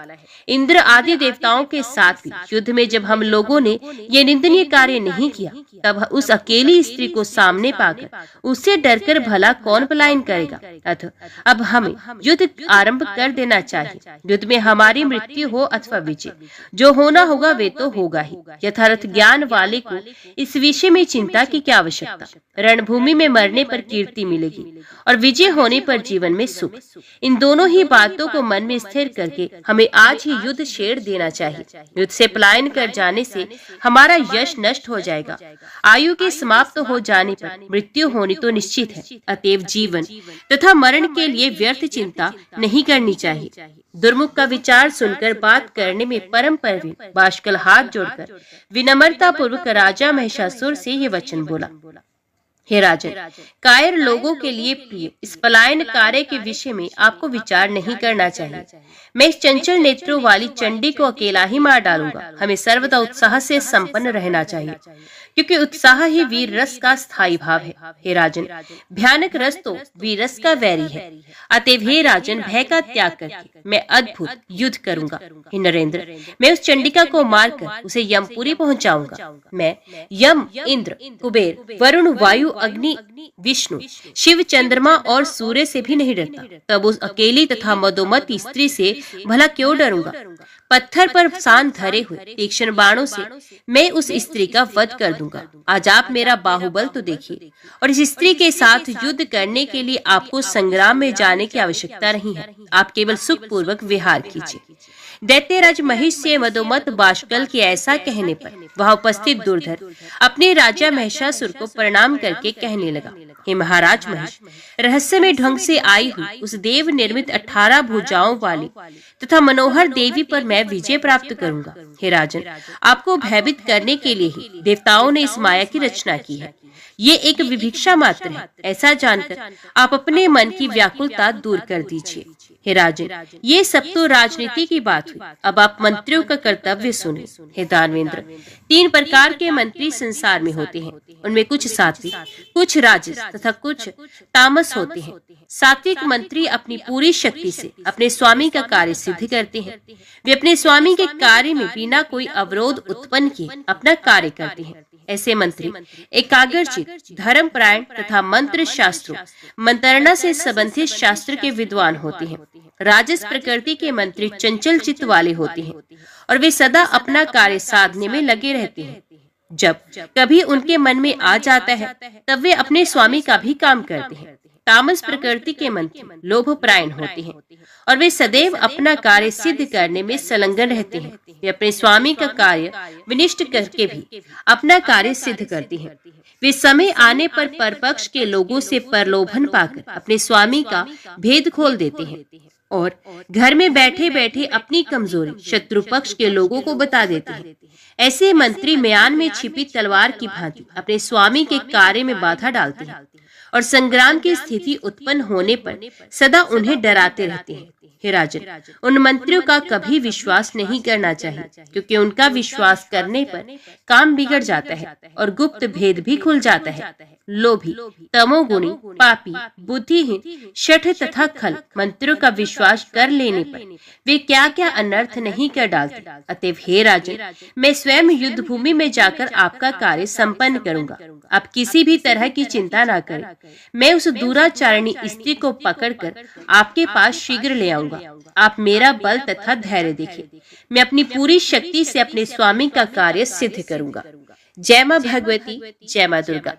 Speaker 1: इंद्र आदि देवताओं के साथ भी युद्ध में जब हम लोगों ने ये निंदनीय कार्य नहीं किया, तब उस अकेली स्त्री को सामने पाकर उससे डरकर भला कौन पलायन करेगा। अतः अब हमें युद्ध आरंभ कर देना चाहिए। युद्ध में हमारी मृत्यु हो अथवा विजय, जो होना होगा वे तो होगा ही। यथार्थ ज्ञान वाले को इस विषय में चिंता की क्या आवश्यकता। रणभूमि में मरने पर कीर्ति मिलेगी और विजय होने पर जीवन में सुख। इन दोनों ही बातों को मन में स्थिर करके हमें आज ही युद्ध छेड़ देना चाहिए। युद्ध से पलायन कर जाने से हमारा यश नष्ट हो जाएगा। आयु के समाप्त हो जाने पर मृत्यु होनी तो निश्चित है। अतएव जीवन तथा मरण के लिए व्यर्थ चिंता नहीं करनी चाहिए। दुर्मुख का विचार सुनकर बात करने में परम प्रवीण बाष्कल हाथ जोड़कर विनम्रता पूर्वक राजा महिषासुर से ये वचन बोला, हे राजन, कायर लोगों के लिए प्रिय इस पलायन कार्य के विषय में आपको विचार नहीं करना चाहिए। मैं इस चंचल नेत्रों वाली चंडी को अकेला ही मार डालूंगा। हमें सर्वदा उत्साह से संपन्न रहना चाहिए, क्योंकि उत्साह ही वीर रस का स्थायी भाव है। हे राजन, भयानक रस तो वीर रस का वैरी है। अतएव हे राजन, भय का त्याग करके मैं अद्भुत युद्ध करूंगा। हे नरेंद्र, मैं उस चंडिका को मारकर उसे यमपुरी पहुंचाऊंगा। मैं यम, इंद्र, कुबेर, वरुण, वायु, अग्नि, विष्णु, शिव, चंद्रमा और सूर्य से भी नहीं डरता। तब उस अकेली तथा मदोमत स्त्री से भला क्यों डरूंगा। पत्थर पर शांत धरे हुए तीक्ष्ण बाणों से मैं उस स्त्री का वध कर दूंगा। आज आप मेरा बाहुबल तो देखिए, और इस स्त्री के साथ युद्ध करने के लिए आपको संग्राम में जाने की आवश्यकता नहीं है। आप केवल सुख पूर्वक विहार कीजिए। दैत्यराज महिष से मदोमत बाष्कल के ऐसा कहने पर वहां उपस्थित दुर्धर अपने राजा महिषासुर को प्रणाम करके कहने लगा, हे महाराज महिष, रहस्यमय ढंग से आई हुई उस देव निर्मित 18 भुजाओं वाली तथा मनोहर देवी पर मैं विजय प्राप्त करूंगा। हे राजन, आपको भयभीत करने के लिए ही देवताओं ने इस माया की रचना की है। ये एक विभिक्षा मात्र है। ऐसा जानकर आप अपने मन की व्याकुलता दूर कर दीजिए। हे राजन, ये सब तो राजनीति की बात हुई। अब आप मंत्रियों का कर्तव्य सुने। हे दानवेंद्र, 3 प्रकार के मंत्री संसार में होते हैं। उनमें कुछ सात्विक, कुछ राजस तथा कुछ तामस होते हैं। सात्विक मंत्री अपनी पूरी शक्ति से अपने स्वामी का कार्य सिद्ध करते हैं। वे अपने स्वामी के कार्य में बिना कोई अवरोध उत्पन्न किए अपना कार्य करते हैं। ऐसे मंत्री एकाग्रचित, धर्मपरायण तथा मंत्र शास्त्रों, मंत्रणा से संबंधित शास्त्र के विद्वान होते हैं। राजस प्रकृति के मंत्री चंचल चित्त वाले होते हैं और वे सदा अपना कार्य साधने में लगे रहते हैं। जब कभी उनके मन में आ जाता है तब वे अपने स्वामी का भी काम करते हैं। तामस प्रकृति के मंत्री लोभपरायण होते हैं और वे सदैव अपना कार्य सिद्ध करने में संलग्न रहते हैं। वे अपने स्वामी का कार्य विनिष्ट करके भी अपना कार्य सिद्ध करते हैं। वे समय आने पर परपक्ष के लोगों से प्रलोभन पाकर अपने स्वामी का भेद खोल देते हैं और घर में बैठे बैठे अपनी कमजोरी शत्रु पक्ष के लोगों को बता देते हैं। ऐसे मंत्री म्यान में छिपी तलवार की भांति अपने स्वामी के कार्य में बाधा डालते हैं और संग्राम की स्थिति उत्पन्न होने पर सदा उन्हें डराते रहते हैं। हे राजन, उन मंत्रियों का कभी विश्वास नहीं करना चाहिए, क्योंकि उनका विश्वास करने पर काम बिगड़ जाता है और गुप्त भेद भी खुल जाता है। लोभी, तमोगुणी, पापी, बुद्धिहीन, शठ तथा खल मंत्रियों का विश्वास कर लेने पर वे क्या क्या अनर्थ नहीं कर डालते। अतएव हे राजन, मैं स्वयं युद्ध भूमि में जाकर आपका कार्य संपन्न करूंगा। आप किसी भी तरह की चिंता न करें। मैं उस दुराचारिणी स्त्री को पकड़कर आपके पास शीघ्र ले आऊंगा। आप मेरा बल तथा धैर्य देखिए। मैं अपनी पूरी शक्ति से अपने स्वामी का कार्य सिद्ध करूंगा। जय मां भगवती, जय मां दुर्गा।